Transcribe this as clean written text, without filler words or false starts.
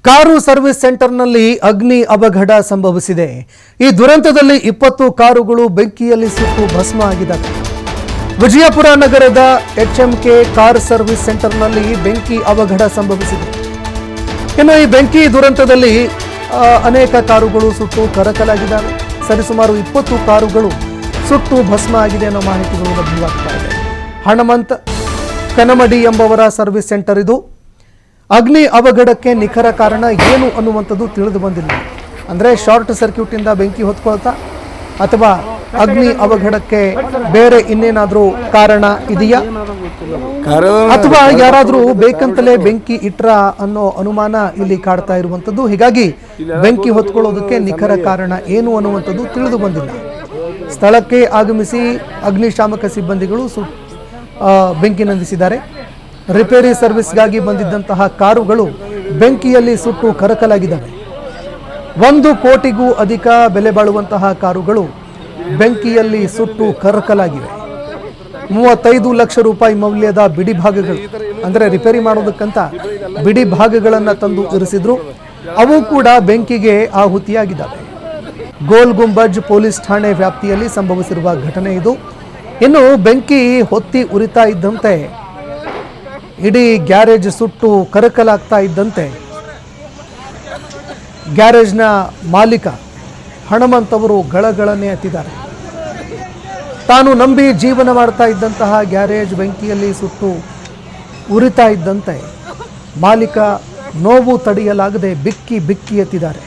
Car service ಸೆಂಟರ್ನಲ್ಲಿ ಅಗ್ನಿ ಅವಘಡ ಸಂಭವಿಸಿದೆ. ಈ ದುರಂತದಲ್ಲಿ 20 ಕಾರುಗಳು ಬೆಂಕಿಯಲ್ಲಿ ಸುಟ್ಟು ಭಸ್ಮ ಆಗಿದ್ದಾವೆ. ವಿಜಯಪುರ ನಗರದ ಎಚ್ಎಂಕೆ ಕಾರ್ ಸರ್ವಿಸ್ ಸೆಂಟರ್ನಲ್ಲಿ ಬೆಂಕಿ ಅವಘಡ ಸಂಭವಿಸಿದೆ. ಇನ್ನು ಈ ಬೆಂಕಿ ದುರಂತದಲ್ಲಿ ಅನೇಕ ಕಾರುಗಳು ಸುಟ್ಟು ಕರಕಲಾಗಿದ್ದಾವೆ. ಸರಿಸುಮಾರು 20 ಕಾರುಗಳು ಸುಟ್ಟು ಭಸ್ಮ ಆಗಿದೆ ಅನ್ನೋ ಮಾಹಿತಿಗಳು ಲಭ್ಯವಾಗ್ತಾ ಇದೆ. ಹಣಮಂತ್ ಕನಮಡಿ ಎಂಬವರ ಸರ್ವಿಸ್ ಸೆಂಟರ್ ಇದು. ಅಗ್ನಿ ಅವಘಡಕ್ಕೆ ನಿಖರ ಕಾರಣ ಏನು ಅನ್ನುವಂಥದ್ದು ತಿಳಿದು ಬಂದಿಲ್ಲ. ಅಂದರೆ ಶಾರ್ಟ್ ಸರ್ಕ್ಯೂಟ್ ಇಂದ ಬೆಂಕಿ ಹೊತ್ಕೊಳ್ತಾ ಅಥವಾ ಅಗ್ನಿ ಅವಘಡಕ್ಕೆ ಬೇರೆ ಇನ್ನೇನಾದರೂ ಕಾರಣ ಇದೆಯಾ ಅಥವಾ ಯಾರಾದರೂ ಬೇಕಂತಲೇ ಬೆಂಕಿ ಇಟ್ರ ಅನ್ನೋ ಅನುಮಾನ ಇಲ್ಲಿ ಕಾಡ್ತಾ ಇರುವಂಥದ್ದು. ಹೀಗಾಗಿ ಬೆಂಕಿ ಹೊತ್ಕೊಳ್ಳೋದಕ್ಕೆ ನಿಖರ ಕಾರಣ ಏನು ಅನ್ನುವಂಥದ್ದು ತಿಳಿದು ಬಂದಿಲ್ಲ. ಸ್ಥಳಕ್ಕೆ ಆಗಮಿಸಿ ಅಗ್ನಿಶಾಮಕ ಸಿಬ್ಬಂದಿಗಳು ಬೆಂಕಿ ನಂದಿಸಿದ್ದಾರೆ. ರಿಪೇರಿ ಸರ್ವಿಸ್ಗಾಗಿ ಬಂದಿದ್ದಂತಹ ಕಾರುಗಳು ಬೆಂಕಿಯಲ್ಲಿ ಸುಟ್ಟು ಕರಕಲಾಗಿದ್ದಾವೆ. 1 ಕೋಟಿಗೂ ಅಧಿಕ ಬೆಲೆ ಬಾಳುವಂತಹ ಕಾರುಗಳು ಬೆಂಕಿಯಲ್ಲಿ ಸುಟ್ಟು ಕರಕಲಾಗಿವೆ. 35 ಲಕ್ಷ ರೂಪಾಯಿ ಮೌಲ್ಯದ ಬಿಡಿ ಭಾಗಗಳು, ಅಂದರೆ ರಿಪೇರಿ ಮಾಡೋದಕ್ಕಂತ ಬಿಡಿ ಭಾಗಗಳನ್ನು ತಂದು ಇರಿಸಿದ್ರು. ಅವು ಕೂಡ ಬೆಂಕಿಗೆ ಆಹುತಿಯಾಗಿದ್ದಾವೆ. ಗೋಲ್ ಗುಂಬಜ್ ಪೊಲೀಸ್ ಠಾಣೆ ವ್ಯಾಪ್ತಿಯಲ್ಲಿ ಸಂಭವಿಸಿರುವ ಘಟನೆ ಇದು. ಇನ್ನು ಬೆಂಕಿ ಹೊತ್ತಿ ಉರಿತಾ ಇದ್ದಂತೆ ಇಡೀ ಗ್ಯಾರೇಜ್ ಸುಟ್ಟು ಕರಕಲಾಗ್ತಾ ಇದ್ದಂತೆ ಗ್ಯಾರೇಜ್ನ ಮಾಲೀಕ ಹಣಮಂತ್ ಅವರು ಗಳಗಳನ್ನೇ ಎತ್ತಿದ್ದಾರೆ. ತಾನು ನಂಬಿ ಜೀವನ ಮಾಡ್ತಾ ಇದ್ದಂತಹ ಗ್ಯಾರೇಜ್ ಬೆಂಕಿಯಲ್ಲಿ ಸುಟ್ಟು ಉರಿತಾ ಇದ್ದಂತೆ ಮಾಲೀಕ ನೋವು ತಡೆಯಲಾಗದೆ ಬಿಕ್ಕಿ ಬಿಕ್ಕಿ ಎತ್ತಿದ್ದಾರೆ.